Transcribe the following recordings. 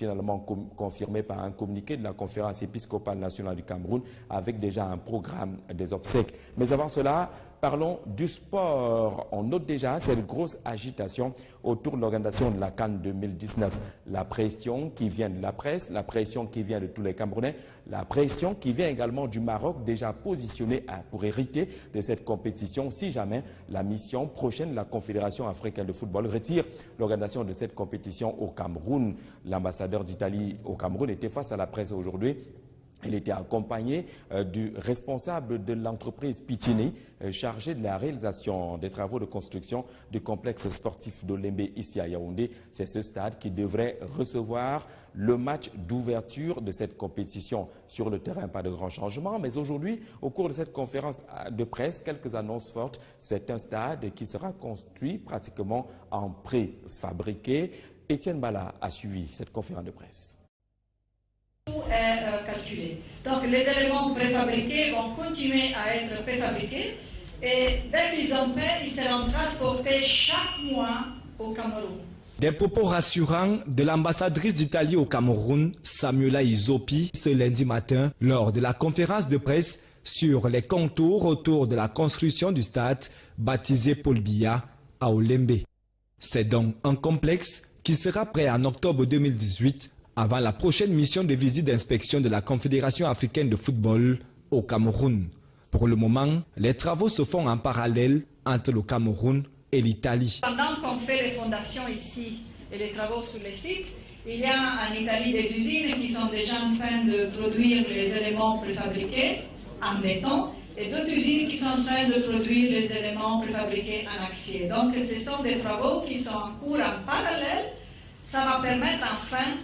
finalement confirmé par un communiqué de la conférence épiscopale nationale du Cameroun avec déjà un programme des obsèques. Mais avant cela, parlons du sport. On note déjà cette grosse agitation autour de l'organisation de la CAN 2019. La pression qui vient de la presse, la pression qui vient de tous les Camerounais, la pression qui vient également du Maroc, déjà positionné pour hériter de cette compétition si jamais la mission prochaine de la Confédération africaine de football retire l'organisation de cette compétition au Cameroun. L'ambassadeur d'Italie au Cameroun était face à la presse aujourd'hui. Il était accompagné du responsable de l'entreprise Pitini, chargé de la réalisation des travaux de construction du complexe sportif d'Olembe ici à Yaoundé. C'est ce stade qui devrait recevoir le match d'ouverture de cette compétition. Sur le terrain, pas de grands changements, mais aujourd'hui, au cours de cette conférence de presse, quelques annonces fortes. C'est un stade qui sera construit pratiquement en préfabriqué. Étienne Bala a suivi cette conférence de presse. Tout est calculé. Donc les éléments préfabriqués vont continuer à être préfabriqués et dès qu'ils ont prêt, ils seront transportés chaque mois au Cameroun. Des propos rassurants de l'ambassadrice d'Italie au Cameroun, Samuela Izopi, ce lundi matin lors de la conférence de presse sur les contours autour de la construction du stade baptisé Paul Biya à Olembe. C'est donc un complexe qui sera prêt en octobre 2018 avant la prochaine mission de visite d'inspection de la Confédération africaine de football au Cameroun. Pour le moment, les travaux se font en parallèle entre le Cameroun et l'Italie. Pendant qu'on fait les fondations ici et les travaux sur les sites, il y a en Italie des usines qui sont déjà en train de produire les éléments préfabriqués en béton et d'autres usines qui sont en train de produire les éléments préfabriqués en acier. Donc ce sont des travaux qui sont en cours en parallèle. Ça va permettre enfin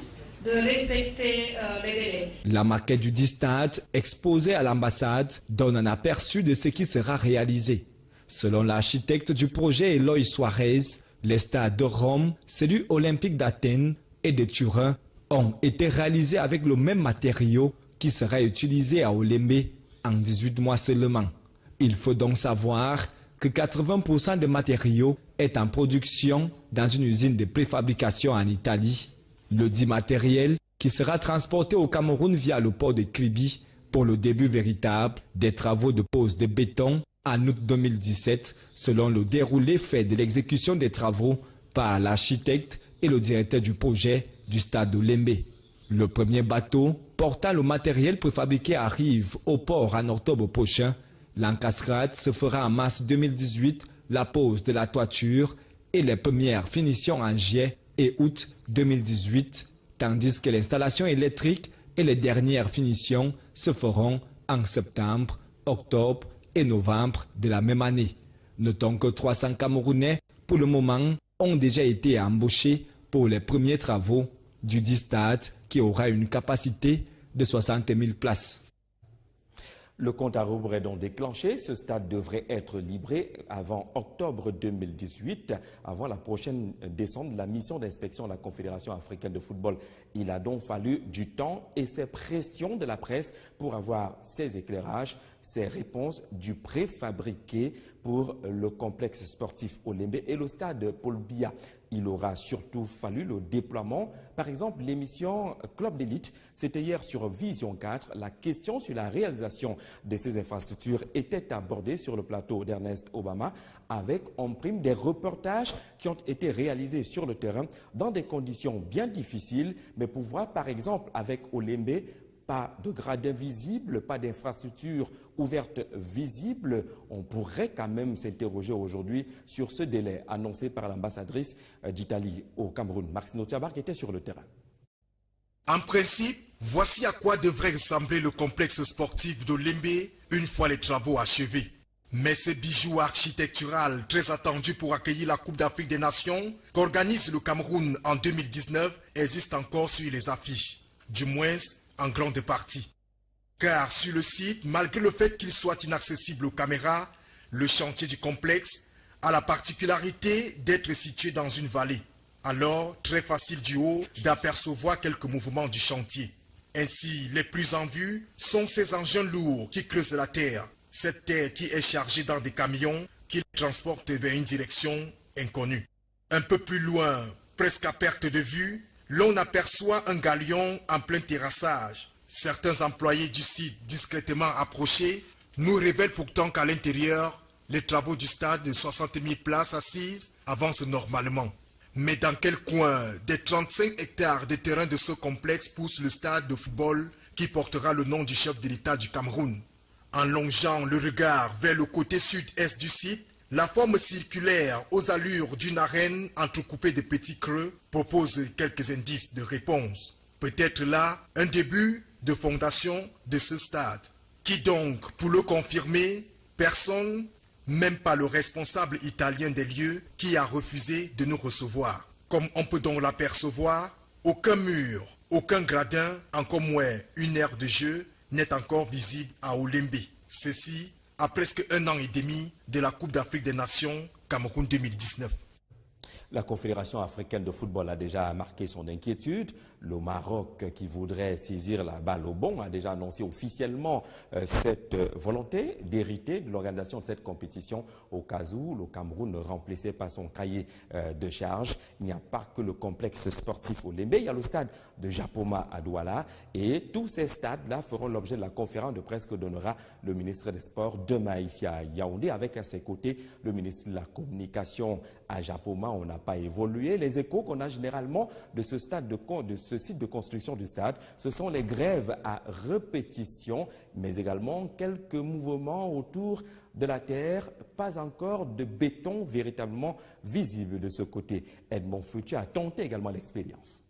de respecter les délais. La maquette du stade exposée à l'ambassade donne un aperçu de ce qui sera réalisé. Selon l'architecte du projet Eloy Suarez, les stades de Rome, celui olympique d'Athènes et de Turin ont été réalisés avec le même matériau qui sera utilisé à Olembe en 18 mois seulement. Il faut donc savoir que 80% des matériaux est en production dans une usine de préfabrication en Italie. Le dit matériel qui sera transporté au Cameroun via le port de Kribi pour le début véritable des travaux de pose de béton en août 2017, selon le déroulé fait de l'exécution des travaux par l'architecte et le directeur du projet du stade d'Olembe. Le premier bateau portant le matériel préfabriqué arrive au port en octobre prochain. L'encastrade se fera en mars 2018, la pose de la toiture et les premières finitions en juillet et août 2018, tandis que l'installation électrique et les dernières finitions se feront en septembre, octobre et novembre de la même année. Notons que 300 Camerounais, pour le moment, ont déjà été embauchés pour les premiers travaux du dit stade qui aura une capacité de 60 000 places. Le compte à rebours est donc déclenché. Ce stade devrait être livré avant octobre 2018, avant la prochaine descente de la mission d'inspection de la Confédération africaine de football. Il a donc fallu du temps et ces pressions de la presse pour avoir ces éclairages, ces réponses du préfabriqué pour le complexe sportif Olembe et le stade Paul Biya. Il aura surtout fallu le déploiement. Par exemple, l'émission Club d'élite, c'était hier sur Vision 4. La question sur la réalisation de ces infrastructures était abordée sur le plateau d'Ernest Obama avec en prime des reportages qui ont été réalisés sur le terrain dans des conditions bien difficiles, mais pour voir par exemple avec Olembe, pas de gradins visibles, pas d'infrastructures ouvertes visibles. On pourrait quand même s'interroger aujourd'hui sur ce délai annoncé par l'ambassadrice d'Italie au Cameroun, Martino Tiabar, qui était sur le terrain. En principe, voici à quoi devrait ressembler le complexe sportif d'Olembe une fois les travaux achevés. Mais ce bijou architectural très attendu pour accueillir la Coupe d'Afrique des Nations qu'organise le Cameroun en 2019 existe encore sur les affiches, du moins en grande partie. Car sur le site, malgré le fait qu'il soit inaccessible aux caméras, le chantier du complexe a la particularité d'être situé dans une vallée. Alors, très facile du haut d'apercevoir quelques mouvements du chantier. Ainsi, les plus en vue sont ces engins lourds qui creusent la terre. Cette terre qui est chargée dans des camions qui transportent vers une direction inconnue. Un peu plus loin, presque à perte de vue, l'on aperçoit un galion en plein terrassage. Certains employés du site discrètement approchés nous révèlent pourtant qu'à l'intérieur, les travaux du stade de 60 000 places assises avancent normalement. Mais dans quel coin des 35 hectares de terrain de ce complexe pousse le stade de football qui portera le nom du chef de l'État du Cameroun? En longeant le regard vers le côté sud-est du site, la forme circulaire aux allures d'une arène entrecoupée de petits creux propose quelques indices de réponse. Peut-être là un début de fondation de ce stade. Qui donc, pour le confirmer, personne, même pas le responsable italien des lieux qui a refusé de nous recevoir. Comme on peut donc l'apercevoir, aucun mur, aucun gradin, encore moins une aire de jeu n'est encore visible à Olembe. Ceci à presque 1 an et demi de la Coupe d'Afrique des Nations Cameroun 2019. La Confédération africaine de football a déjà marqué son inquiétude. Le Maroc, qui voudrait saisir la balle au bond, a déjà annoncé officiellement cette volonté d'hériter de l'organisation de cette compétition au cas où le Cameroun ne remplissait pas son cahier de charge. Il n'y a pas que le complexe sportif au Lembe, il y a le stade de Japoma à Douala et tous ces stades-là feront l'objet de la conférence de presse que donnera le ministre des Sports demain ici à Yaoundé avec à ses côtés le ministre de la Communication à Japoma. On n'a pas évolué. Les échos qu'on a généralement de ce site de construction du stade, ce sont les grèves à répétition, mais également quelques mouvements autour de la terre, pas encore de béton véritablement visible de ce côté. Edmond Futu a tenté également l'expérience.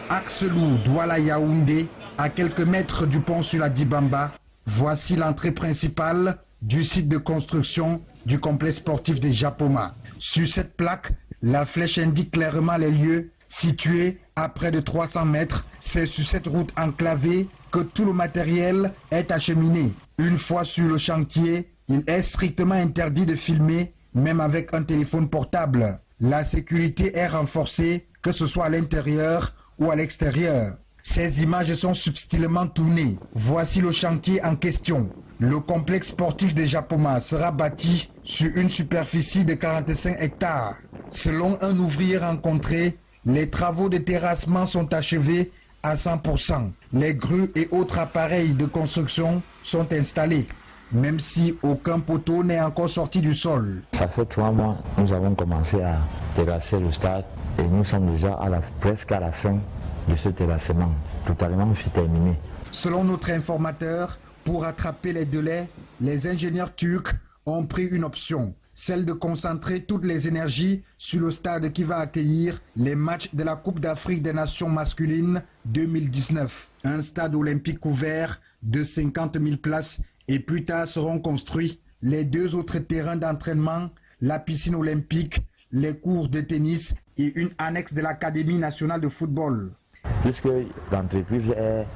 Axelou, Douala Yaoundé, à quelques mètres du pont sur la Dibamba, voici l'entrée principale du site de construction du complexe sportif de Japoma. Sur cette plaque, la flèche indique clairement les lieux situés à près de 300 mètres. C'est sur cette route enclavée que tout le matériel est acheminé. Une fois sur le chantier, il est strictement interdit de filmer, même avec un téléphone portable. La sécurité est renforcée, que ce soit à l'intérieur ou à l'extérieur. Ces images sont subtilement tournées. Voici le chantier en question. Le complexe sportif de Japoma sera bâti sur une superficie de 45 hectares. Selon un ouvrier rencontré, les travaux de terrassement sont achevés à 100%. Les grues et autres appareils de construction sont installés, même si aucun poteau n'est encore sorti du sol. Ça fait 3 mois que nous avons commencé à terrasser le stade et nous sommes déjà presque à la fin de ce terrassement, totalement terminé. Selon notre informateur, pour rattraper les délais, les ingénieurs turcs ont pris une option, celle de concentrer toutes les énergies sur le stade qui va accueillir les matchs de la Coupe d'Afrique des Nations masculines 2019. Un stade olympique couvert de 50 000 places et plus tard seront construits les 2 autres terrains d'entraînement, la piscine olympique, les cours de tennis et une annexe de l'Académie nationale de football. Puisque l'entreprise est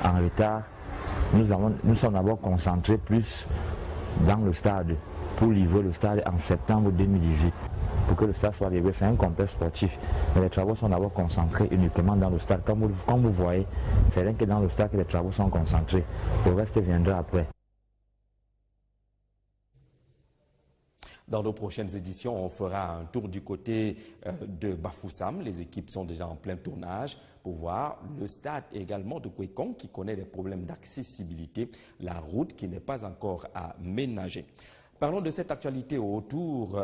en retard, nous sommes d'abord concentrés plus dans le stade pour livrer le stade en septembre 2018. Pour que le stade soit livré, c'est un complexe sportif. Mais les travaux sont d'abord concentrés uniquement dans le stade. Comme vous voyez, c'est rien que dans le stade que les travaux sont concentrés. Le reste viendra après. Dans nos prochaines éditions, on fera un tour du côté de Bafoussam. Les équipes sont déjà en plein tournage pour voir le stade également de Kwekong qui connaît des problèmes d'accessibilité, la route qui n'est pas encore aménagée. Parlons de cette actualité autour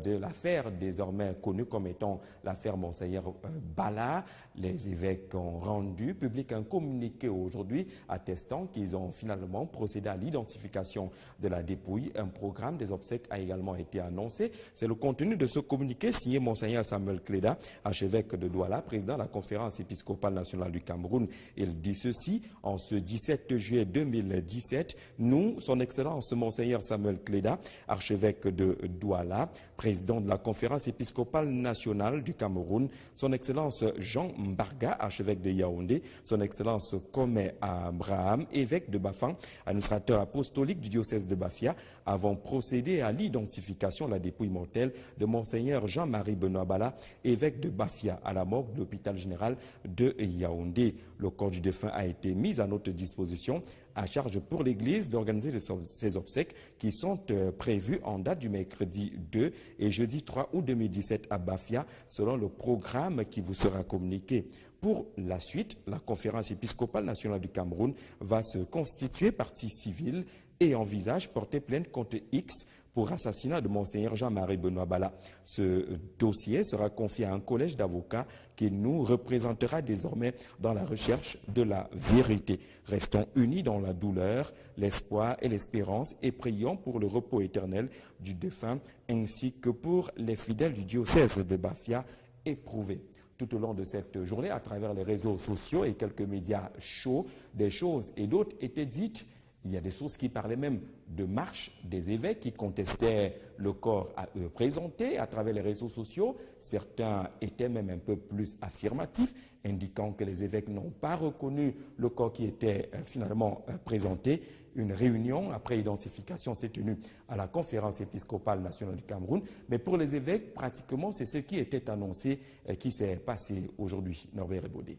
de l'affaire désormais connue comme étant l'affaire Monseigneur Bala. Les évêques ont rendu public un communiqué aujourd'hui attestant qu'ils ont finalement procédé à l'identification de la dépouille. Un programme des obsèques a également été annoncé. C'est le contenu de ce communiqué signé Monseigneur Samuel Cléda, archevêque de Douala, président de la conférence épiscopale nationale du Cameroun. Il dit ceci: en ce 17 juillet 2017, nous, son Excellence Monseigneur Samuel Cléda, archevêque de Douala, président de la conférence épiscopale nationale du Cameroun, son Excellence Jean Mbarga, archevêque de Yaoundé, son Excellence Kome Abraham, évêque de Bafang, administrateur apostolique du diocèse de Bafia, avons procédé à l'identification de la dépouille mortelle de Monseigneur Jean-Marie Benoît Bala, évêque de Bafia, à la morgue de l'hôpital général de Yaoundé. Le corps du défunt a été mis à notre disposition, à charge pour l'Église d'organiser ces obsèques qui sont prévues en date du mercredi 2 et jeudi 3 août 2017 à Bafia, selon le programme qui vous sera communiqué. Pour la suite, la conférence épiscopale nationale du Cameroun va se constituer partie civile et envisage porter plainte contre X pour assassinat de Monseigneur Jean-Marie Benoît Bala. Ce dossier sera confié à un collège d'avocats qui nous représentera désormais dans la recherche de la vérité. Restons unis dans la douleur, l'espoir et l'espérance et prions pour le repos éternel du défunt ainsi que pour les fidèles du diocèse de Bafia éprouvés. Tout au long de cette journée, à travers les réseaux sociaux et quelques médias chauds, des choses et d'autres étaient dites. Il y a des sources qui parlaient même de marche des évêques qui contestaient le corps à eux présenté à travers les réseaux sociaux. Certains étaient même un peu plus affirmatifs, indiquant que les évêques n'ont pas reconnu le corps qui était finalement présenté. Une réunion après identification s'est tenue à la conférence épiscopale nationale du Cameroun. Mais pour les évêques, pratiquement, c'est ce qui était annoncé qui s'est passé aujourd'hui. Norbert Ebodé.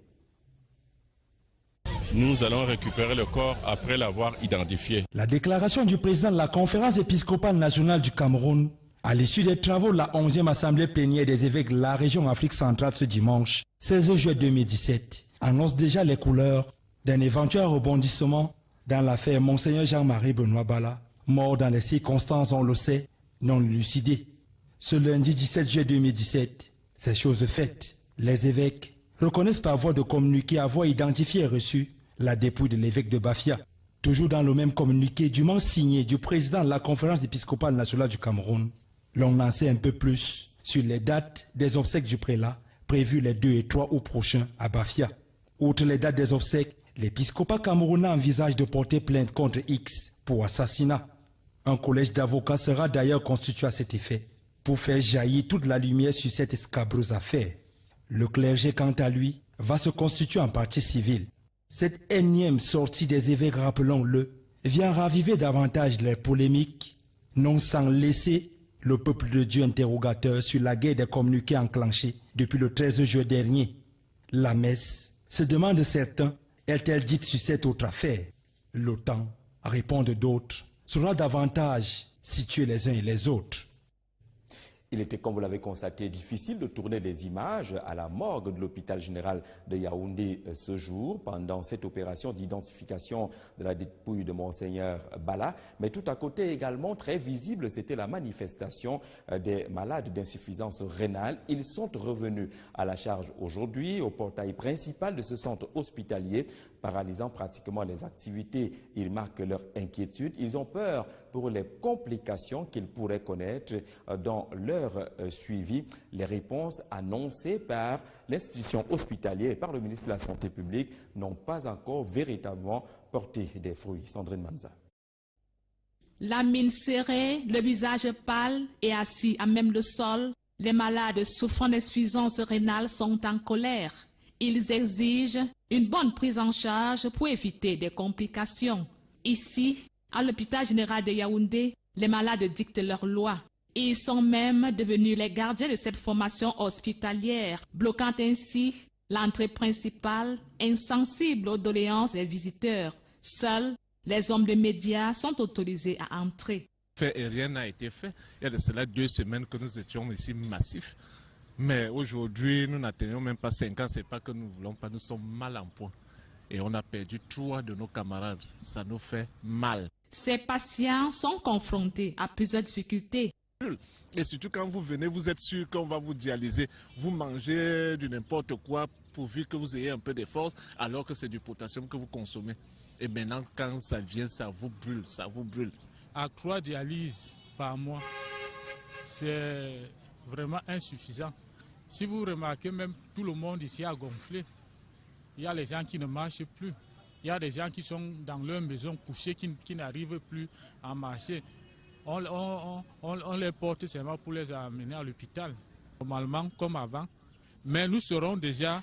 Nous allons récupérer le corps après l'avoir identifié. La déclaration du président de la conférence épiscopale nationale du Cameroun, à l'issue des travaux de la 11e assemblée plénière des évêques de la région Afrique centrale ce dimanche, 16 juillet 2017, annonce déjà les couleurs d'un éventuel rebondissement dans l'affaire Monseigneur Jean-Marie Benoît Bala, mort dans les circonstances, on le sait, non élucidées. Ce lundi 17 juillet 2017, ces choses faites, les évêques reconnaissent par voie de communiqué avoir identifié et reçu la dépouille de l'évêque de Bafia. Toujours dans le même communiqué, dûment signé du président de la conférence épiscopale nationale du Cameroun, l'on en sait un peu plus sur les dates des obsèques du prélat prévues les 2 et 3 août prochains à Bafia. Outre les dates des obsèques, l'épiscopat camerounais envisage de porter plainte contre X pour assassinat. Un collège d'avocats sera d'ailleurs constitué à cet effet pour faire jaillir toute la lumière sur cette escabreuse affaire. Le clergé, quant à lui, va se constituer en partie civile. Cette énième sortie des évêques, rappelons-le, vient raviver davantage les polémiques, non sans laisser le peuple de Dieu interrogateur sur la guerre des communiqués enclenchée depuis le 13 juillet dernier. La messe, se demandent certains, est-elle dite sur cette autre affaire? Le temps, répondent d'autres, sera davantage situé les uns et les autres. Il était, comme vous l'avez constaté, difficile de tourner les images à la morgue de l'hôpital général de Yaoundé ce jour, pendant cette opération d'identification de la dépouille de Monseigneur Bala. Mais tout à côté également, très visible, c'était la manifestation des malades d'insuffisance rénale. Ils sont revenus à la charge aujourd'hui au portail principal de ce centre hospitalier, paralysant pratiquement les activités. Ils marquent leur inquiétude. Ils ont peur pour les complications qu'ils pourraient connaître dans leur suivi. Les réponses annoncées par l'institution hospitalière et par le ministre de la Santé publique n'ont pas encore véritablement porté des fruits. Sandrine Manza. La mine serrée, le visage pâle et assis à même le sol, les malades souffrant d'insuffisance rénale sont en colère. Ils exigent une bonne prise en charge pour éviter des complications. Ici, à l'hôpital général de Yaoundé, les malades dictent leurs lois. Ils sont même devenus les gardiens de cette formation hospitalière, bloquant ainsi l'entrée principale, insensible aux doléances des visiteurs. Seuls les hommes de médias sont autorisés à entrer. Et rien n'a été fait. Il y a de cela 2 semaines que nous étions ici massifs. Mais aujourd'hui, nous n'atteignons même pas 5 ans. Ce n'est pas que nous ne voulons pas, nous sommes mal en point. Et on a perdu 3 de nos camarades. Ça nous fait mal. Ces patients sont confrontés à plusieurs difficultés. Et surtout quand vous venez, vous êtes sûr qu'on va vous dialyser. Vous mangez du n'importe quoi pourvu que vous ayez un peu de force, alors que c'est du potassium que vous consommez. Et maintenant, quand ça vient, ça vous brûle, ça vous brûle. À 3 dialyses par mois, c'est vraiment insuffisant. Si vous remarquez, même tout le monde ici a gonflé. Il y a les gens qui ne marchent plus. Il y a des gens qui sont dans leur maison couchés, qui n'arrivent plus à marcher. On les porte seulement pour les amener à l'hôpital, normalement comme avant. Mais nous serons déjà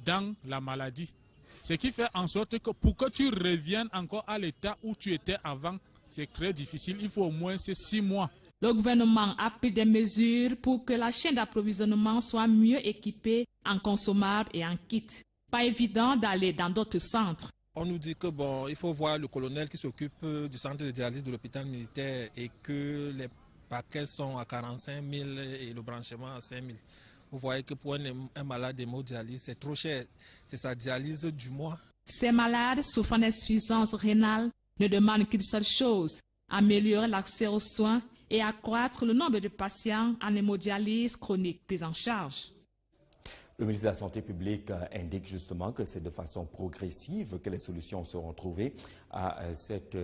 dans la maladie. Ce qui fait en sorte que pour que tu reviennes encore à l'état où tu étais avant, c'est très difficile. Il faut au moins 6 mois. Le gouvernement a pris des mesures pour que la chaîne d'approvisionnement soit mieux équipée en consommables et en kits. Pas évident d'aller dans d'autres centres. On nous dit que bon, il faut voir le colonel qui s'occupe du centre de dialyse de l'hôpital militaire et que les paquets sont à 45 000 et le branchement à 5 000. Vous voyez que pour un malade d'hémodialyse, c'est trop cher. C'est sa dialyse du mois. Ces malades souffrant d'insuffisance rénale ne demandent qu'une seule chose, améliorer l'accès aux soins et accroître le nombre de patients en hémodialyse chronique pris en charge. Le ministre de la Santé publique indique justement que c'est de façon progressive que les solutions seront trouvées à cette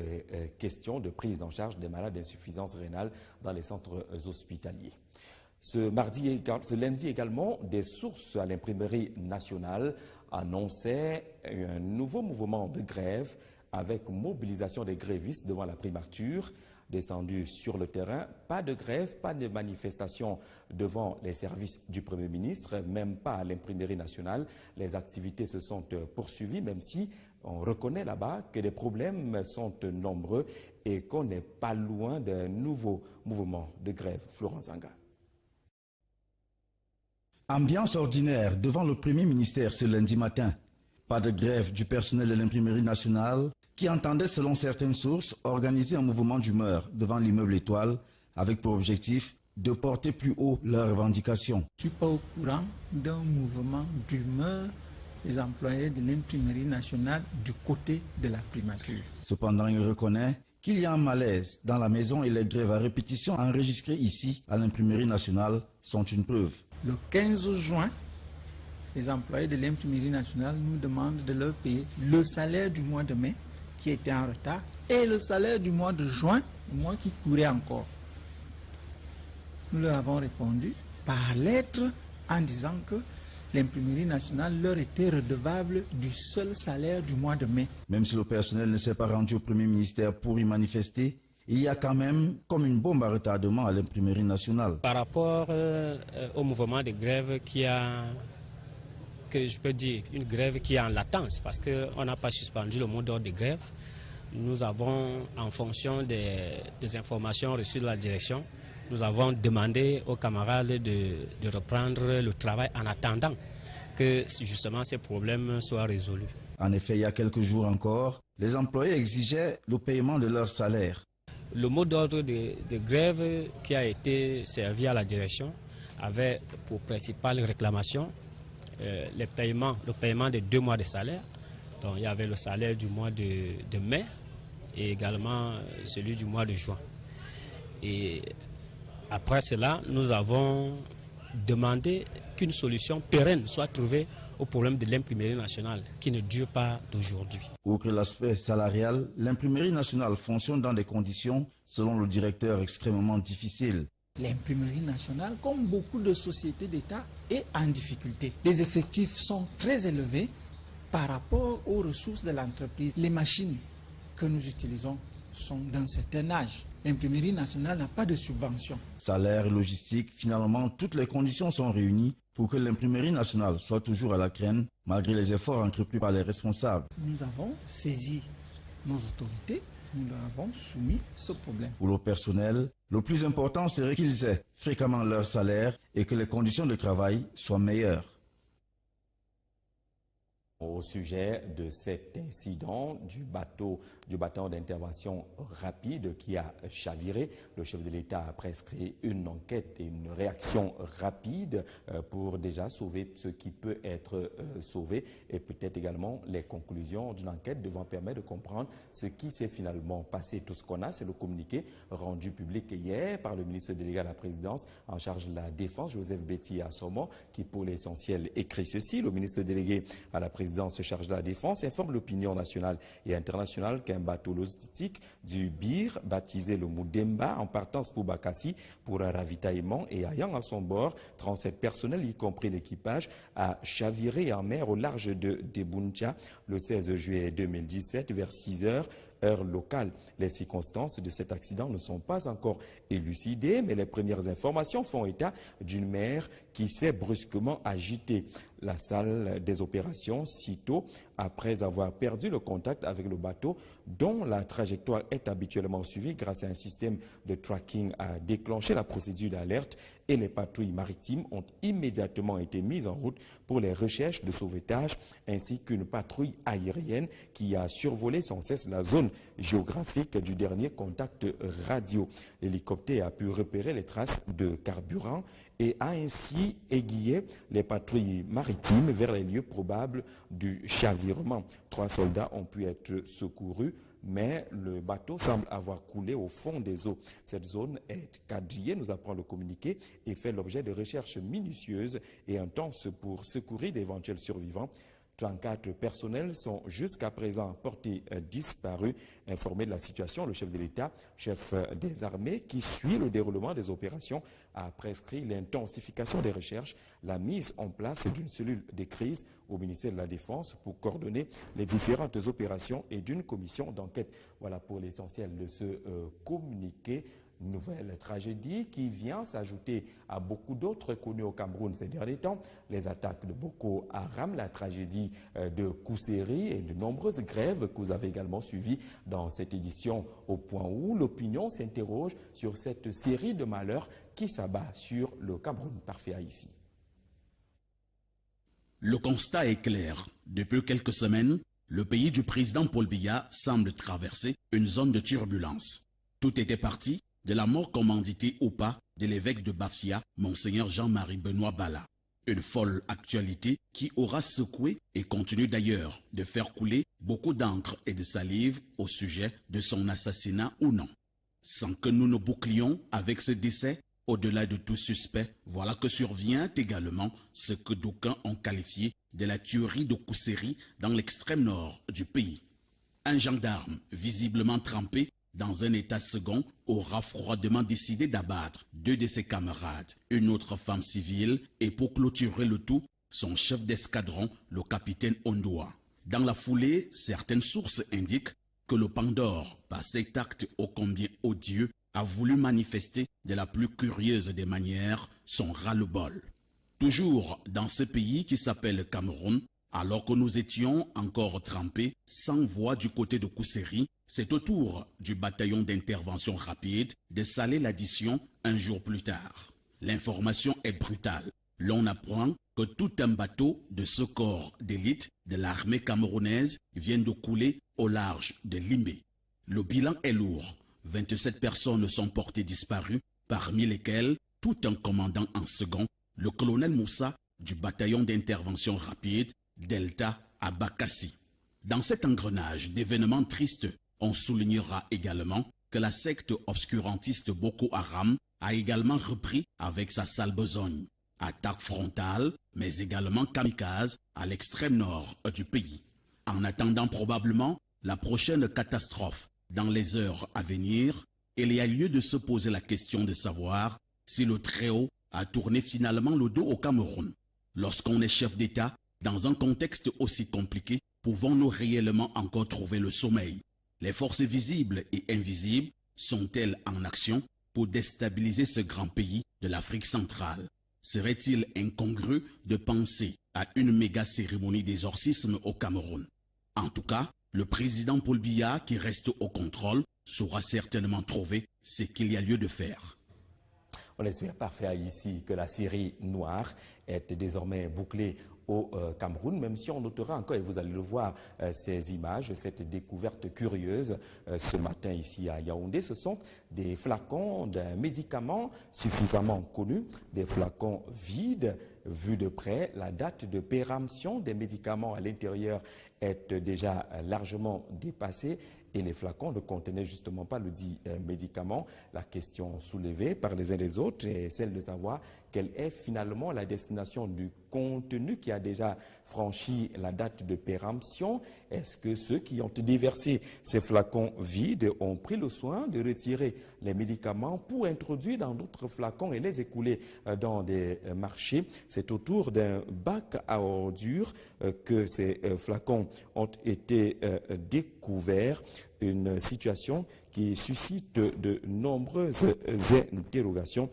question de prise en charge des malades d'insuffisance rénale dans les centres hospitaliers. Ce lundi également, des sources à l'imprimerie nationale annonçaient un nouveau mouvement de grève avec mobilisation des grévistes devant la primature. Descendus sur le terrain, pas de grève, pas de manifestation devant les services du Premier ministre, même pas à l'imprimerie nationale. Les activités se sont poursuivies, même si on reconnaît là-bas que les problèmes sont nombreux et qu'on n'est pas loin d'un nouveau mouvement de grève. Florence Anga. Ambiance ordinaire devant le Premier ministère ce lundi matin. Pas de grève du personnel de l'imprimerie nationale qui entendait, selon certaines sources, organiser un mouvement d'humeur devant l'immeuble Étoile avec pour objectif de porter plus haut leurs revendications. Je ne suis pas au courant d'un mouvement d'humeur des employés de l'imprimerie nationale du côté de la primature. Cependant, il reconnaît qu'il y a un malaise dans la maison et les grèves à répétition enregistrées ici à l'imprimerie nationale sont une preuve. Le 15 juin, les employés de l'imprimerie nationale nous demandent de leur payer le salaire du mois de mai qui était en retard et le salaire du mois de juin, le mois qui courait encore. Nous leur avons répondu par lettre en disant que l'imprimerie nationale leur était redevable du seul salaire du mois de mai. Même si le personnel ne s'est pas rendu au Premier ministère pour y manifester, il y a quand même comme une bombe à retardement à l'imprimerie nationale. Par rapport au mouvement de grève que je peux dire, une grève qui est en latence parce qu'on n'a pas suspendu le mot d'ordre de grève. Nous avons, en fonction des informations reçues de la direction, nous avons demandé aux camarades de reprendre le travail en attendant que justement ces problèmes soient résolus. En effet, il y a quelques jours encore, les employés exigeaient le paiement de leur salaire. Le mot d'ordre de grève qui a été servi à la direction avait pour principale réclamation le paiement de 2 mois de salaire. Donc, il y avait le salaire du mois de mai et également celui du mois de juin. Et après cela, nous avons demandé qu'une solution pérenne soit trouvée au problème de l'imprimerie nationale qui ne dure pas d'aujourd'hui. Outre l'aspect salarial, l'imprimerie nationale fonctionne dans des conditions, selon le directeur, extrêmement difficiles. L'imprimerie nationale, comme beaucoup de sociétés d'État, est en difficulté. Les effectifs sont très élevés par rapport aux ressources de l'entreprise. Les machines que nous utilisons sont d'un certain âge. L'imprimerie nationale n'a pas de subvention. Salaire, logistique, finalement, toutes les conditions sont réunies pour que l'imprimerie nationale soit toujours à la crème, malgré les efforts entrepris par les responsables. Nous avons saisi nos autorités, nous leur avons soumis ce problème. Pour le personnel, le plus important serait qu'ils aient fréquemment leur salaire et que les conditions de travail soient meilleures. Au sujet de cet incident du bâton d'intervention rapide qui a chaviré, le chef de l'État a prescrit une enquête et une réaction rapide pour déjà sauver ce qui peut être sauvé et peut-être également les conclusions d'une enquête devant permettre de comprendre ce qui s'est finalement passé. Tout ce qu'on a, c'est le communiqué rendu public hier par le ministre délégué à la présidence en charge de la défense, Joseph Betty Assomo, qui pour l'essentiel écrit ceci. Le ministre délégué à la présidence se charge de la défense, informe l'opinion nationale et internationale qu'un bateau logistique du BIR, baptisé le Moudemba, en partance pour Bakassi pour un ravitaillement et ayant à son bord 37 personnels, y compris l'équipage, a chaviré en mer au large de Debuncha le 16 juillet 2017 vers 6 heures. heure locale. Les circonstances de cet accident ne sont pas encore élucidées, mais les premières informations font état d'une mer qui s'est brusquement agitée. La salle des opérations, sitôt après avoir perdu le contact avec le bateau, dont la trajectoire est habituellement suivie grâce à un système de tracking, a déclenché la procédure d'alerte et les patrouilles maritimes ont immédiatement été mises en route pour les recherches de sauvetage ainsi qu'une patrouille aérienne qui a survolé sans cesse la zone géographique du dernier contact radio. L'hélicoptère a pu repérer les traces de carburant et a ainsi aiguillé les patrouilles maritimes vers les lieux probables du chavirement. 3 soldats ont pu être secourus, mais le bateau semble avoir coulé au fond des eaux. Cette zone est quadrillée, nous apprend le communiqué, et fait l'objet de recherches minutieuses et intenses pour secourir d'éventuels survivants. 34 personnels sont jusqu'à présent portés disparus. Informé de la situation, le chef de l'État, chef des armées, qui suit le déroulement des opérations, a prescrit l'intensification des recherches, la mise en place d'une cellule de crise au ministère de la Défense pour coordonner les différentes opérations et d'une commission d'enquête. Voilà pour l'essentiel de ce communiqué. Nouvelle tragédie qui vient s'ajouter à beaucoup d'autres connues au Cameroun ces derniers temps. Les attaques de Boko Haram, la tragédie de Kousséri et de nombreuses grèves que vous avez également suivies dans cette édition, au point où l'opinion s'interroge sur cette série de malheurs qui s'abat sur le Cameroun. Parfait ici. Le constat est clair. Depuis quelques semaines, le pays du président Paul Biya semble traverser une zone de turbulence. Tout était parti de la mort commanditée au pas de l'évêque de Bafia, Monseigneur Jean-Marie Benoît Bala. Une folle actualité qui aura secoué et continue d'ailleurs de faire couler beaucoup d'encre et de salive au sujet de son assassinat ou non. Sans que nous nous bouclions avec ce décès, au-delà de tout suspect, voilà que survient également ce que d'aucuns ont qualifié de la tuerie de Kousséri dans l'extrême nord du pays. Un gendarme visiblement trempé dans un état second, aura froidement décidé d'abattre 2 de ses camarades, une autre femme civile et pour clôturer le tout, son chef d'escadron, le capitaine Ondoa. Dans la foulée, certaines sources indiquent que le Pandore, par cet acte ô combien odieux, a voulu manifester de la plus curieuse des manières son ras-le-bol. Toujours dans ce pays qui s'appelle Cameroun, alors que nous étions encore trempés, sans voix du côté de Kousséri, c'est au tour du bataillon d'intervention rapide de saler l'addition un jour plus tard. L'information est brutale. L'on apprend que tout un bateau de ce corps d'élite de l'armée camerounaise vient de couler au large de Limbé. Le bilan est lourd. 27 personnes sont portées disparues, parmi lesquelles tout un commandant en second, le colonel Moussa du bataillon d'intervention rapide Delta à Bakassi. Dans cet engrenage d'événements tristes, on soulignera également que la secte obscurantiste Boko Haram a également repris avec sa sale besogne. Attaque frontale, mais également kamikaze à l'extrême nord du pays. En attendant probablement la prochaine catastrophe dans les heures à venir, il y a lieu de se poser la question de savoir si le Très-Haut a tourné finalement le dos au Cameroun. Lorsqu'on est chef d'État, dans un contexte aussi compliqué, pouvons-nous réellement encore trouver le sommeil? Les forces visibles et invisibles sont-elles en action pour déstabiliser ce grand pays de l'Afrique centrale? Serait-il incongru de penser à une méga cérémonie d'exorcisme au Cameroun? En tout cas, le président Paul Biya, qui reste au contrôle, saura certainement trouver ce qu'il y a lieu de faire. On espère parfait ici que la série noire est désormais bouclée au Cameroun, même si on notera encore, et vous allez le voir, ces images, cette découverte curieuse ce matin ici à Yaoundé. Ce sont des flacons d'un médicament suffisamment connu, des flacons vides. Vu de près, la date de péremption des médicaments à l'intérieur est déjà largement dépassée et les flacons ne contenaient justement pas le dit médicament. La question soulevée par les uns et les autres est celle de savoir quelle est finalement la destination du contenu qui a déjà franchi la date de péremption. Est-ce que ceux qui ont déversé ces flacons vides ont pris le soin de retirer les médicaments pour introduire dans d'autres flacons et les écouler dans des marchés? C'est autour d'un bac à ordures que ces flacons ont été découverts. Une situation qui suscite de nombreuses interrogations.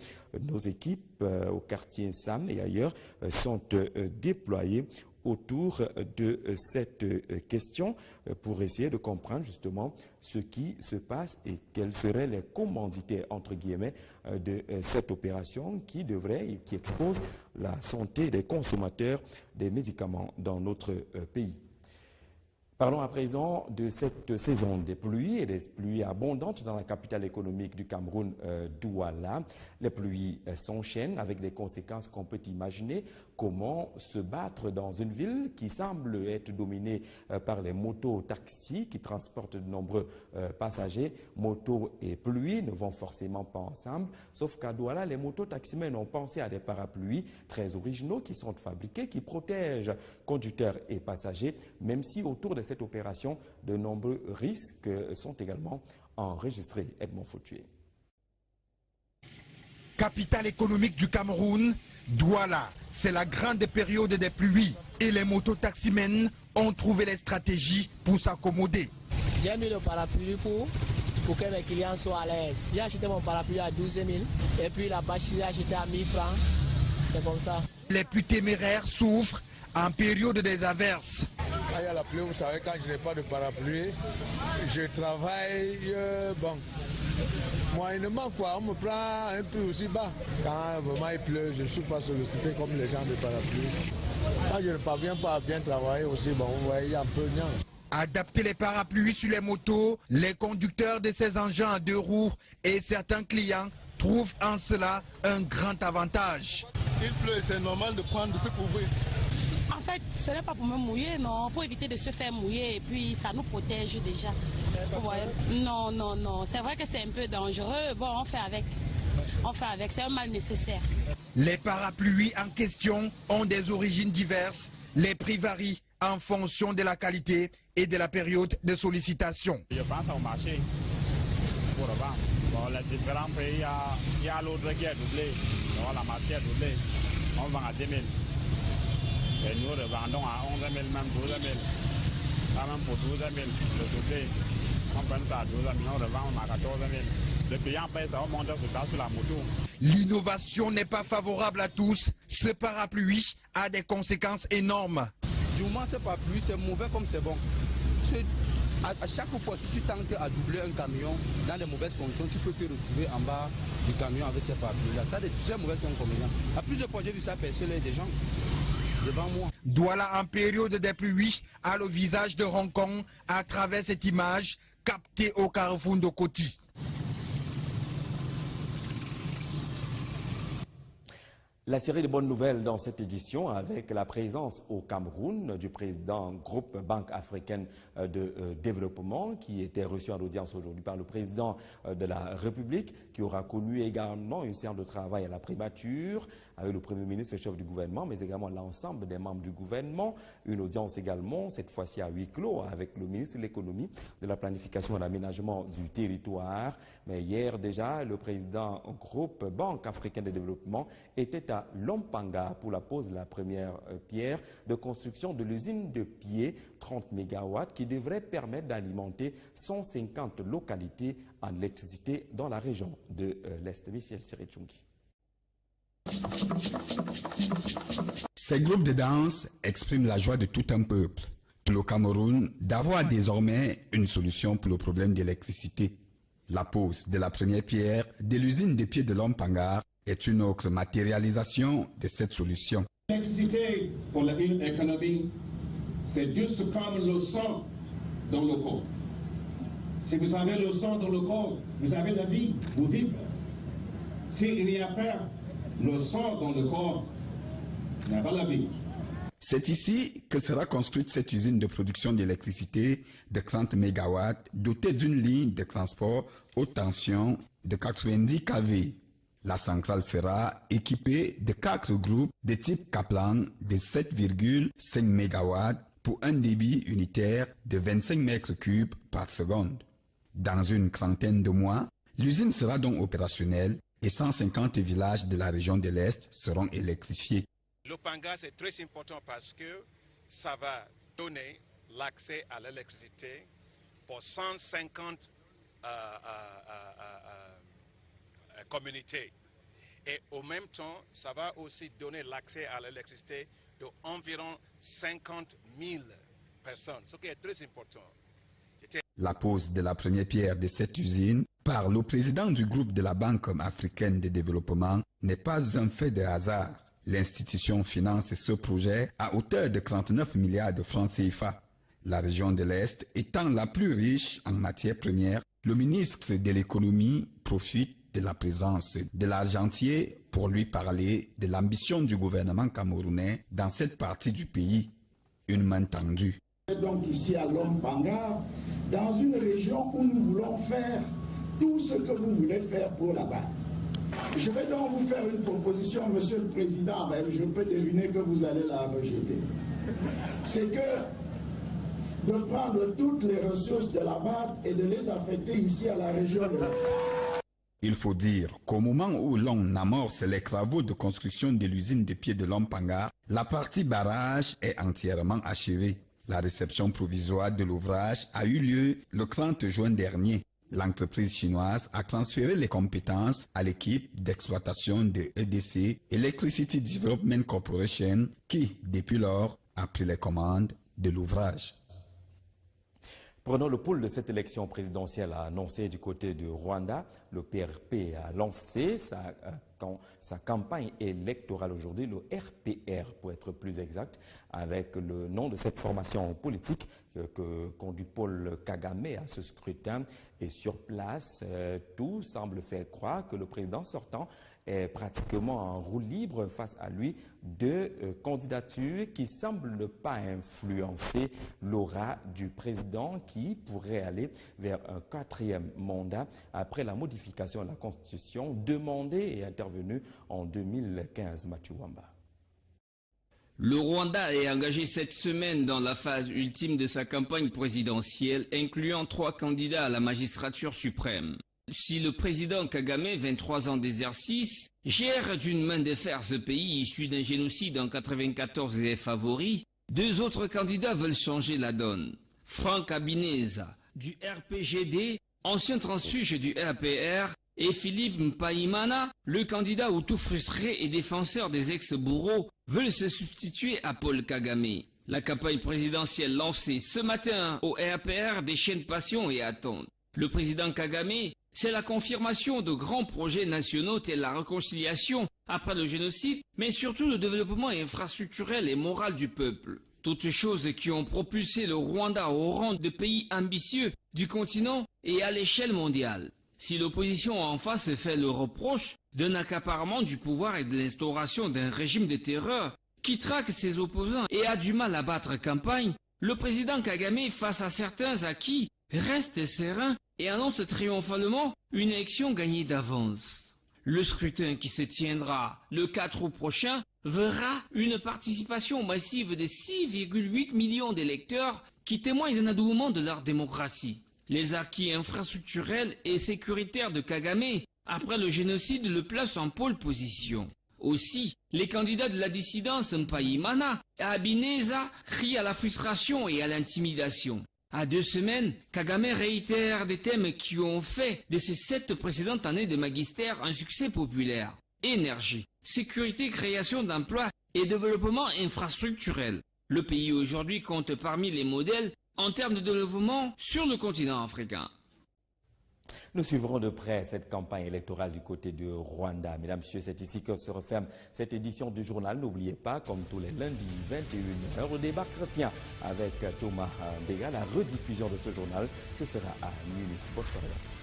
Nos équipes au quartier Sam et ailleurs sont déployées autour de cette question pour essayer de comprendre justement ce qui se passe et quels seraient les commandités entre guillemets de cette opération qui expose la santé des consommateurs des médicaments dans notre pays. Parlons à présent de cette saison des pluies et des pluies abondantes dans la capitale économique du Cameroun, Douala. Les pluies s'enchaînent avec des conséquences qu'on peut imaginer. Comment se battre dans une ville qui semble être dominée par les motos-taxis qui transportent de nombreux passagers. Motos et pluie ne vont forcément pas ensemble, sauf qu'à Douala, les motos-taximens ont pensé à des parapluies très originaux qui sont fabriqués, qui protègent conducteurs et passagers, même si autour de cette opération, de nombreux risques sont également enregistrés. Edmond Foutué. Capitale économique du Cameroun, Douala, c'est la grande période des pluies et les mototaximens ont trouvé les stratégies pour s'accommoder. J'ai mis le parapluie pour que mes clients soient à l'aise. J'ai acheté mon parapluie à 12 000 et puis la bâche j'ai acheté à 1000 francs. C'est comme ça. Les plus téméraires souffrent en période des averses. Quand il y a la pluie, vous savez, quand je n'ai pas de parapluie, je travaille, moyennement quoi, on me prend un peu aussi bas. Quand vraiment il pleut, je ne suis pas sollicité comme les gens de parapluie. Quand je ne parviens pas à bien travailler aussi, bon, vous voyez, il y a un peu de nuance. Adapter les parapluies sur les motos, les conducteurs de ces engins à 2 roues et certains clients trouvent en cela un grand avantage. Il pleut, c'est normal de prendre, de se couvrir. En fait, ce n'est pas pour me mouiller, non, pour éviter de se faire mouiller et puis ça nous protège déjà. Ouais. Non, c'est vrai que c'est un peu dangereux, bon, on fait avec, c'est un mal nécessaire. Les parapluies en question ont des origines diverses, les prix varient en fonction de la qualité et de la période de sollicitation. Je pense au marché pour revendre. Bon, les différents pays, il y a l'autre qui est doublé, la matière doublée, on vend à 10 000. Et nous revendons à 11 000, même 12 000. Là même pour 12 000, le doublé. On prend ça à 12 000, on revend à 14 000. Le client paye ça, on monte sur la moto. L'innovation n'est pas favorable à tous. Ce parapluie a des conséquences énormes. Du moment que ce parapluie, c'est mauvais comme c'est bon. À chaque fois, si tu tentes à doubler un camion dans les mauvaises conditions, tu peux te retrouver en bas du camion avec ces parapluies-là. Ça a des très mauvais inconvénients. À plusieurs fois, j'ai vu ça percer des gens. Devant moi. Douala en période des pluies a le visage de Hong Kong à travers cette image captée au carrefour de Koti. La série de bonnes nouvelles dans cette édition avec la présence au Cameroun du président groupe Banque africaine de développement qui était reçu en audience aujourd'hui par le président de la République qui aura connu également une séance de travail à la primature avec le Premier ministre et le chef du gouvernement mais également l'ensemble des membres du gouvernement. Une audience également cette fois-ci à huis clos avec le ministre de l'économie, de la planification et de l'aménagement du territoire. Mais hier déjà le président groupe Banque africaine de développement était à Lompanga pour la pose de la première pierre de construction de l'usine de pied 30 MW qui devrait permettre d'alimenter 150 localités en électricité dans la région de l'Est. Michel Sirechungi. Ces groupes de danse expriment la joie de tout un peuple, pour le Cameroun, d'avoir désormais une solution pour le problème d'électricité. La pose de la première pierre de l'usine de pied de Lompanga est une autre matérialisation de cette solution. L'électricité pour une économie, c'est juste comme le sang dans le corps. Si vous avez le sang dans le corps, vous avez la vie, vous vivez. S'il n'y a pas le sang dans le corps, il n'y a pas la vie. C'est ici que sera construite cette usine de production d'électricité de 30 MW dotée d'une ligne de transport haute tension de 90 kV. La centrale sera équipée de 4 groupes de type Kaplan de 7,5 MW pour un débit unitaire de 25 mètres cubes par seconde. Dans une trentaine de mois, l'usine sera donc opérationnelle et 150 villages de la région de l'Est seront électrifiés. Lupanga, c'est très important parce que ça va donner l'accès à l'électricité pour 150 communautés. Et au même temps, ça va aussi donner l'accès à l'électricité d'environ 50 000 personnes, ce qui est très important. La pose de la première pierre de cette usine par le président du groupe de la Banque africaine de développement n'est pas un fait de hasard. L'institution finance ce projet à hauteur de 39 milliards de francs CFA. La région de l'Est étant la plus riche en matières premières, le ministre de l'économie profite de la présence de l'argentier pour lui parler de l'ambition du gouvernement camerounais dans cette partie du pays. Une main tendue. Donc ici à Lompanga, dans une région où nous voulons faire tout ce que vous voulez faire pour la BAD. Je vais donc vous faire une proposition, Monsieur le Président, mais je peux deviner que vous allez la rejeter. C'est que de prendre toutes les ressources de la BAD et de les affecter ici à la région de l'Est. Il faut dire qu'au moment où l'on amorce les travaux de construction de l'usine de pieds de Lompanga, la partie barrage est entièrement achevée. La réception provisoire de l'ouvrage a eu lieu le 30 juin dernier. L'entreprise chinoise a transféré les compétences à l'équipe d'exploitation de EDC, Electricity Development Corporation, qui, depuis lors, a pris les commandes de l'ouvrage. Prenons le pouls de cette élection présidentielle annoncée du côté du Rwanda. Le PRP a lancé sa campagne électorale aujourd'hui, le RPR pour être plus exact, avec le nom de cette formation politique que conduit Paul Kagame à ce scrutin. Et sur place, tout semble faire croire que le président sortant est pratiquement en roue libre face à lui. Deux candidatures qui semblent ne pas influencer l'aura du président qui pourrait aller vers un 4e mandat après la modification de la Constitution demandée et intervenue en 2015. Mathieu Wamba. Le Rwanda est engagé cette semaine dans la phase ultime de sa campagne présidentielle, incluant 3 candidats à la magistrature suprême. Si le président Kagame, 23 ans d'exercice, gère d'une main de fer ce pays issu d'un génocide en 1994 et est favori, 2 autres candidats veulent changer la donne. Frank Habineza, du RPGD, ancien transfuge du RPR, et Philippe Mpayimana, le candidat Hutu frustré et défenseur des ex-bourreaux, veulent se substituer à Paul Kagame. La campagne présidentielle lancée ce matin au RPR déchaîne passion et attente. Le président Kagame, c'est la confirmation de grands projets nationaux tels la réconciliation après le génocide, mais surtout le développement infrastructurel et moral du peuple. Toutes choses qui ont propulsé le Rwanda au rang de pays ambitieux du continent et à l'échelle mondiale. Si l'opposition en face fait le reproche d'un accaparement du pouvoir et de l'instauration d'un régime de terreur qui traque ses opposants et a du mal à battre campagne, le président Kagame, face à certains acquis, reste serein et annonce triomphalement une élection gagnée d'avance. Le scrutin qui se tiendra le 4 août prochain verra une participation massive de 6,8 millions d'électeurs qui témoignent d'un adouement de leur démocratie. Les acquis infrastructurels et sécuritaires de Kagame après le génocide le placent en pole position. Aussi, les candidats de la dissidence Mpayimana et Habineza crient à la frustration et à l'intimidation. À 2 semaines, Kagame réitère des thèmes qui ont fait de ces 7 précédentes années de magistère un succès populaire. Énergie, sécurité, création d'emplois et développement infrastructurel. Le pays aujourd'hui compte parmi les modèles en termes de développement sur le continent africain. Nous suivrons de près cette campagne électorale du côté du Rwanda. Mesdames, Messieurs, c'est ici que se referme cette édition du journal. N'oubliez pas, comme tous les lundis, 21h, le débat chrétien avec Thomas Béga. La rediffusion de ce journal, ce sera à minuit. Bonne soirée à tous.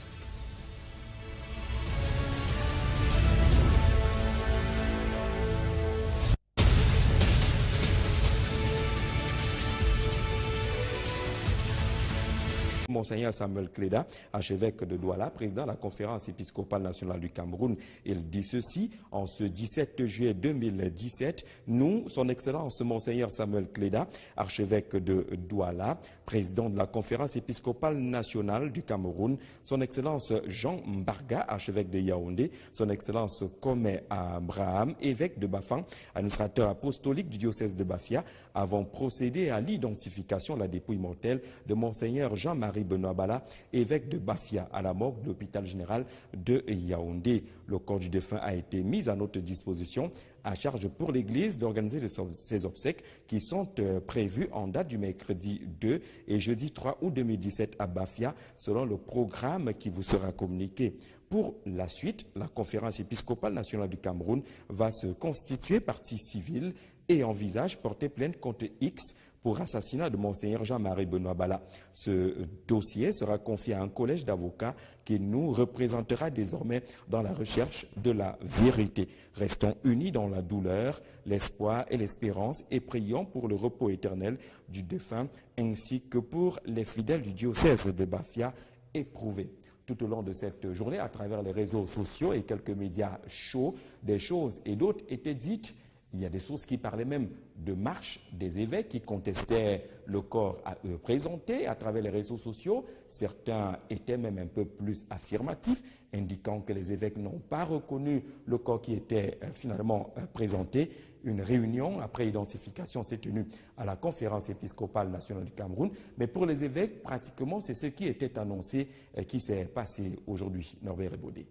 Monseigneur Samuel Cléda, archevêque de Douala, président de la conférence épiscopale nationale du Cameroun. Il dit ceci: en ce 17 juillet 2017, nous, son Excellence Monseigneur Samuel Cléda, archevêque de Douala, président de la conférence épiscopale nationale du Cameroun, son Excellence Jean Mbarga, archevêque de Yaoundé, son Excellence Komé Abraham, évêque de Bafang, administrateur apostolique du diocèse de Bafia, avons procédé à l'identification de la dépouille mortelle de Monseigneur Jean-Marie Benoît Bala, évêque de Bafia, à la morgue de l'hôpital général de Yaoundé. Le corps du défunt a été mis à notre disposition, à charge pour l'Église d'organiser ces obsèques qui sont prévues en date du mercredi 2 et jeudi 3 août 2017 à Bafia, selon le programme qui vous sera communiqué. Pour la suite, la conférence épiscopale nationale du Cameroun va se constituer partie civile et envisage porter plainte contre X pour assassinat de Monseigneur Jean-Marie Benoît Bala. Ce dossier sera confié à un collège d'avocats qui nous représentera désormais dans la recherche de la vérité. Restons unis dans la douleur, l'espoir et l'espérance et prions pour le repos éternel du défunt ainsi que pour les fidèles du diocèse de Bafia éprouvés. Tout au long de cette journée, à travers les réseaux sociaux et quelques médias chauds, des choses et d'autres étaient dites. Il y a des sources qui parlaient même de marche des évêques qui contestaient le corps à eux présenté à travers les réseaux sociaux. Certains étaient même un peu plus affirmatifs, indiquant que les évêques n'ont pas reconnu le corps qui était finalement présenté. Une réunion après identification s'est tenue à la conférence épiscopale nationale du Cameroun. Mais pour les évêques, pratiquement, c'est ce qui était annoncé qui s'est passé aujourd'hui. Norbert Ebodé.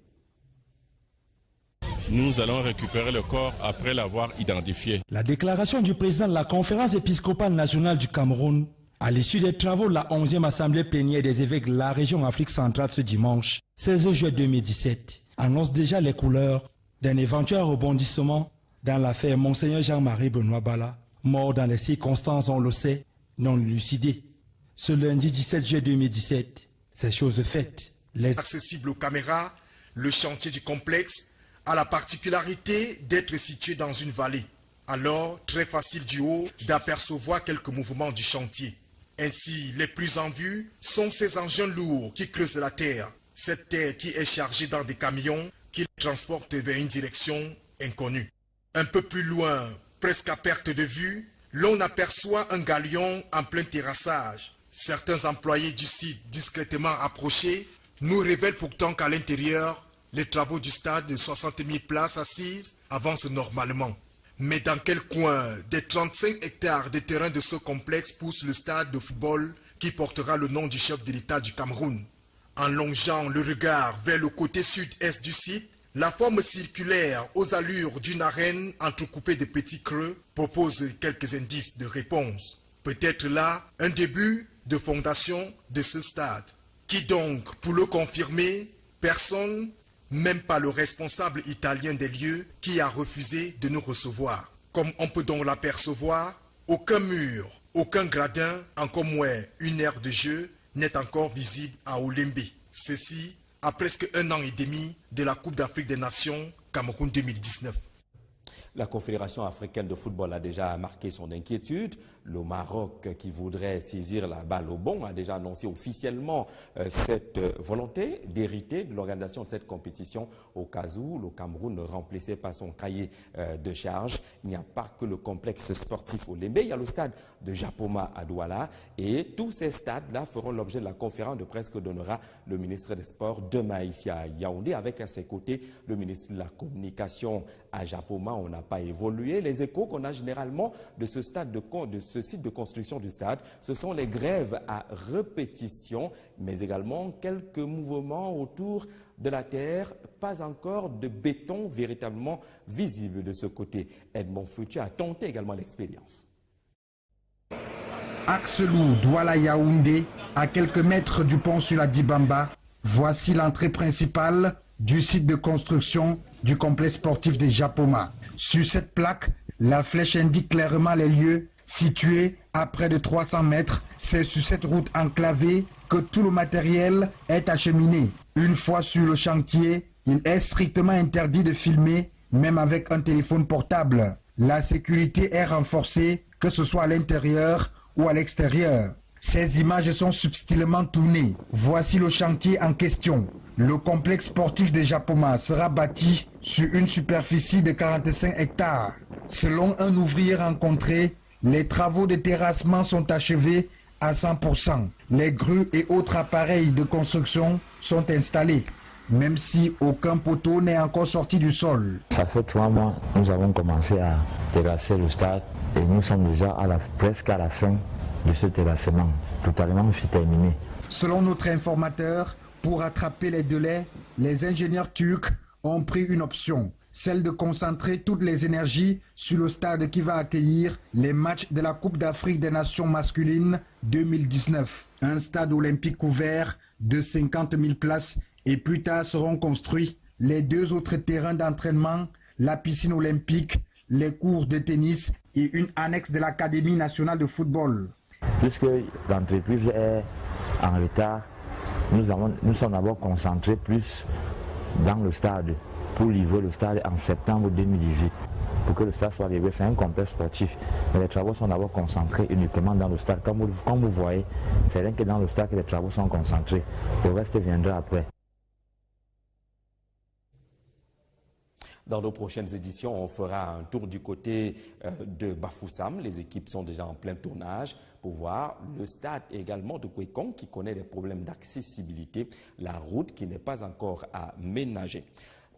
Nous allons récupérer le corps après l'avoir identifié. La déclaration du président de la conférence épiscopale nationale du Cameroun, à l'issue des travaux de la 11e assemblée plénière des évêques de la région Afrique centrale ce dimanche, 16 juillet 2017, annonce déjà les couleurs d'un éventuel rebondissement dans l'affaire Monseigneur Jean-Marie Benoît Bala, mort dans les circonstances, on le sait, non élucidées. Ce lundi 17 juillet 2017, ces choses faites. Accessible aux caméras, le chantier du complexe a la particularité d'être situé dans une vallée. Alors, très facile du haut d'apercevoir quelques mouvements du chantier. Ainsi, les plus en vue sont ces engins lourds qui creusent la terre. Cette terre qui est chargée dans des camions qui la transportent vers une direction inconnue. Un peu plus loin, presque à perte de vue, l'on aperçoit un galion en plein terrassage. Certains employés du site discrètement approchés nous révèlent pourtant qu'à l'intérieur, les travaux du stade de 60 000 places assises avancent normalement. Mais dans quel coin des 35 hectares de terrain de ce complexe pousse le stade de football qui portera le nom du chef de l'État du Cameroun? En longeant le regard vers le côté sud-est du site, la forme circulaire aux allures d'une arène entrecoupée de petits creux propose quelques indices de réponse. Peut-être là un début de fondation de ce stade. Qui donc, pour le confirmer, personne, même pas le responsable italien des lieux qui a refusé de nous recevoir. Comme on peut donc l'apercevoir, aucun mur, aucun gradin, encore moins une aire de jeu n'est encore visible à Olembe. Ceci à presque 1 an et demi de la Coupe d'Afrique des Nations Cameroun 2019. La Confédération africaine de football a déjà marqué son inquiétude. Le Maroc, qui voudrait saisir la balle au bond, a déjà annoncé officiellement cette volonté d'hériter de l'organisation de cette compétition au cas où le Cameroun ne remplissait pas son cahier de charge. Il n'y a pas que le complexe sportif Olembe, il y a le stade de Japoma à Douala et tous ces stades-là feront l'objet de la conférence de presse que donnera le ministre des Sports demain ici à Yaoundé avec à ses côtés le ministre de la Communication à Japoma. On n'a pas évolué. Les échos qu'on a généralement de ce site de construction du stade, ce sont les grèves à répétition, mais également quelques mouvements autour de la terre, pas encore de béton véritablement visible de ce côté. Edmond Foutu a tenté également l'expérience. Axelou, Douala Yaoundé, à quelques mètres du pont sur la Dibamba, voici l'entrée principale du site de construction du complexe sportif de Japoma. Sur cette plaque, la flèche indique clairement les lieux situés à près de 300 mètres. C'est sur cette route enclavée que tout le matériel est acheminé. Une fois sur le chantier, il est strictement interdit de filmer, même avec un téléphone portable. La sécurité est renforcée, que ce soit à l'intérieur ou à l'extérieur. Ces images sont subtilement tournées. Voici le chantier en question. Le complexe sportif de Japoma sera bâti sur une superficie de 45 hectares. Selon un ouvrier rencontré, les travaux de terrassement sont achevés à 100%. Les grues et autres appareils de construction sont installés, même si aucun poteau n'est encore sorti du sol. Ça fait 3 mois, nous avons commencé à terrasser le stade et nous sommes déjà presque à la fin de ce terrassement, totalement terminé. Selon notre informateur, pour rattraper les délais, les ingénieurs turcs ont pris une option, celle de concentrer toutes les énergies sur le stade qui va accueillir les matchs de la Coupe d'Afrique des Nations masculines 2019. Un stade olympique couvert de 50 000 places et plus tard seront construits les 2 autres terrains d'entraînement, la piscine olympique, les cours de tennis et une annexe de l'Académie nationale de football. Puisque l'entreprise est en retard, nous sommes d'abord concentrés plus dans le stade pour livrer le stade en septembre 2018. Pour que le stade soit livré, c'est un complexe sportif. Mais les travaux sont d'abord concentrés uniquement dans le stade. Comme vous voyez, c'est rien que dans le stade que les travaux sont concentrés. Le reste viendra après. Dans nos prochaines éditions, on fera un tour du côté de Bafoussam. Les équipes sont déjà en plein tournage pour voir le stade également de Kwekong qui connaît des problèmes d'accessibilité, la route qui n'est pas encore aménagée.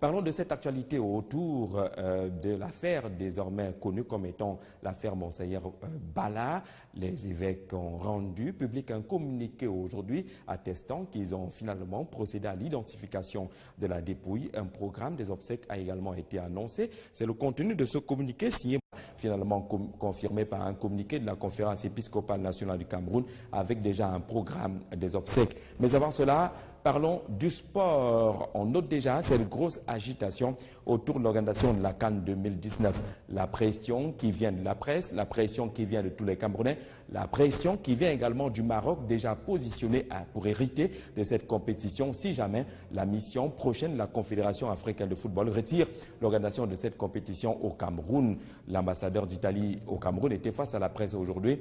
Parlons de cette actualité autour de l'affaire désormais connue comme étant l'affaire Monseigneur Bala. Les évêques ont rendu public un communiqué aujourd'hui attestant qu'ils ont finalement procédé à l'identification de la dépouille. Un programme des obsèques a également été annoncé. C'est le contenu de ce communiqué signé finalement confirmé par un communiqué de la conférence épiscopale nationale du Cameroun avec déjà un programme des obsèques. Mais avant cela, parlons du sport. On note déjà cette grosse agitation autour de l'organisation de la CAN 2019. La pression qui vient de la presse, la pression qui vient de tous les Camerounais, la pression qui vient également du Maroc, déjà positionné pour hériter de cette compétition si jamais la mission prochaine de la Confédération africaine de football retire l'organisation de cette compétition au Cameroun. L'ambassadeur d'Italie au Cameroun était face à la presse aujourd'hui.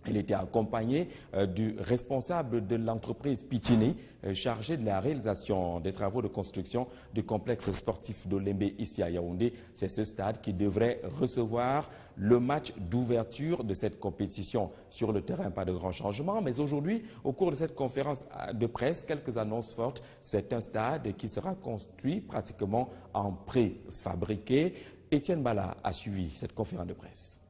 Il était accompagné du responsable de l'entreprise Pitini, chargé de la réalisation des travaux de construction du complexe sportif d'Olembe ici à Yaoundé. C'est ce stade qui devrait recevoir le match d'ouverture de cette compétition. Sur le terrain, pas de grands changements, mais aujourd'hui, au cours de cette conférence de presse, quelques annonces fortes. C'est un stade qui sera construit pratiquement en préfabriqué. Étienne Bala a suivi cette conférence de presse.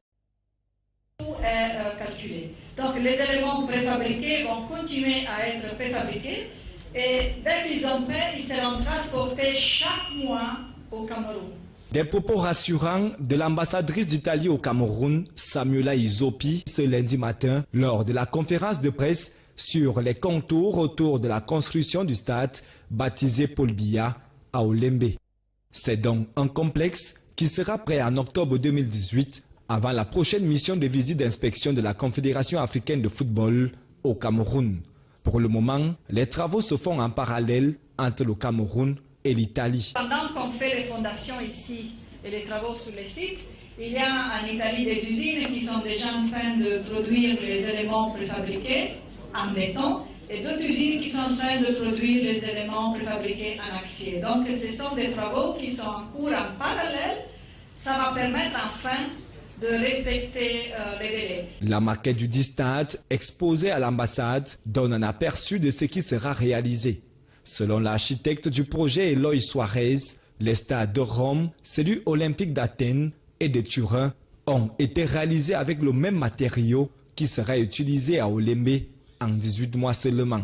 Tout est calculé. Donc les éléments préfabriqués vont continuer à être préfabriqués et dès qu'ils ont fait, ils seront transportés chaque mois au Cameroun. Des propos rassurants de l'ambassadrice d'Italie au Cameroun, Samuela Izopi, ce lundi matin lors de la conférence de presse sur les contours autour de la construction du stade baptisé Paul Biya à Olembe. C'est donc un complexe qui sera prêt en octobre 2018 avant la prochaine mission de visite d'inspection de la Confédération africaine de football au Cameroun. Pour le moment, les travaux se font en parallèle entre le Cameroun et l'Italie. Pendant qu'on fait les fondations ici et les travaux sur les sites, il y a en Italie des usines qui sont déjà en train de produire les éléments préfabriqués en béton et d'autres usines qui sont en train de produire les éléments préfabriqués en acier. Donc ce sont des travaux qui sont en cours en parallèle. Ça va permettre enfin de respecter les délais. La maquette du dit stade exposée à l'ambassade donne un aperçu de ce qui sera réalisé. Selon l'architecte du projet Eloy Suarez, les stades de Rome, celui olympique d'Athènes et de Turin ont été réalisés avec le même matériau qui sera utilisé à Olembe en 18 mois seulement.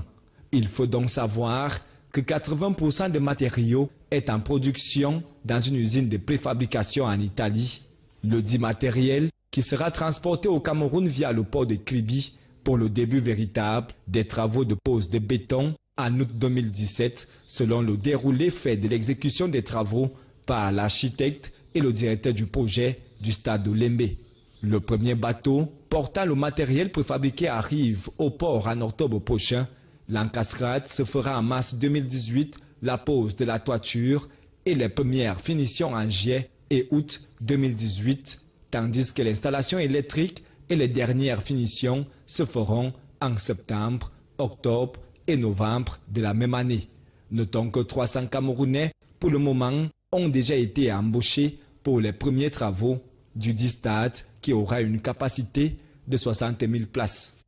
Il faut donc savoir que 80% des matériaux est en production dans une usine de préfabrication en Italie. Le dit matériel qui sera transporté au Cameroun via le port de Kribi pour le début véritable des travaux de pose de béton en août 2017, selon le déroulé fait de l'exécution des travaux par l'architecte et le directeur du projet du stade d'Olembe. Le premier bateau portant le matériel préfabriqué arrive au port en octobre prochain. L'encastrade se fera en mars 2018, la pose de la toiture et les premières finitions en juillet et août 2018, tandis que l'installation électrique et les dernières finitions se feront en septembre, octobre et novembre de la même année. Notons que 300 Camerounais, pour le moment, ont déjà été embauchés pour les premiers travaux du dit stade qui aura une capacité de 60 000 places.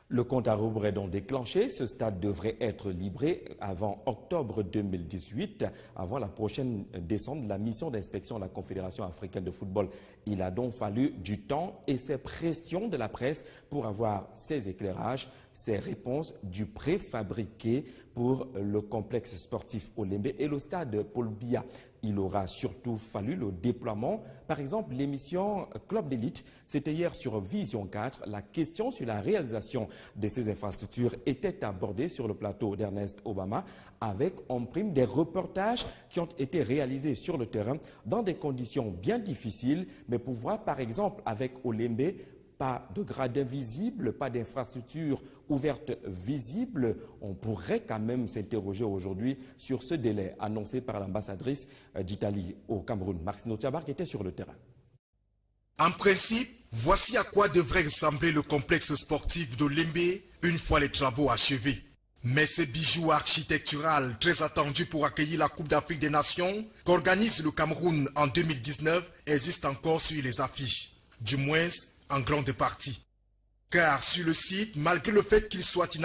Le compte à rebours est donc déclenché. Ce stade devrait être livré avant octobre 2018, avant la prochaine descente de la mission d'inspection de la Confédération africaine de football. Il a donc fallu du temps et ces pressions de la presse pour avoir ces éclairages, ces réponses du préfabriqué pour le complexe sportif Olembe et le stade Paul Biya. Il aura surtout fallu le déploiement. Par exemple, l'émission Club d'élite, c'était hier sur Vision 4. La question sur la réalisation de ces infrastructures était abordée sur le plateau d'Ernest Obama avec en prime des reportages qui ont été réalisés sur le terrain dans des conditions bien difficiles, mais pour voir par exemple avec Olembe, pas de gradins visibles, pas d'infrastructures ouvertes visibles. On pourrait quand même s'interroger aujourd'hui sur ce délai annoncé par l'ambassadrice d'Italie au Cameroun, Marcino Tiabar, qui était sur le terrain. En principe, voici à quoi devrait ressembler le complexe sportif d'Olembe une fois les travaux achevés. Mais ce bijou architectural très attendu pour accueillir la Coupe d'Afrique des Nations qu'organise le Cameroun en 2019 existe encore sur les affiches. Du moins, en grande partie. Car sur le site, malgré le fait qu'il soit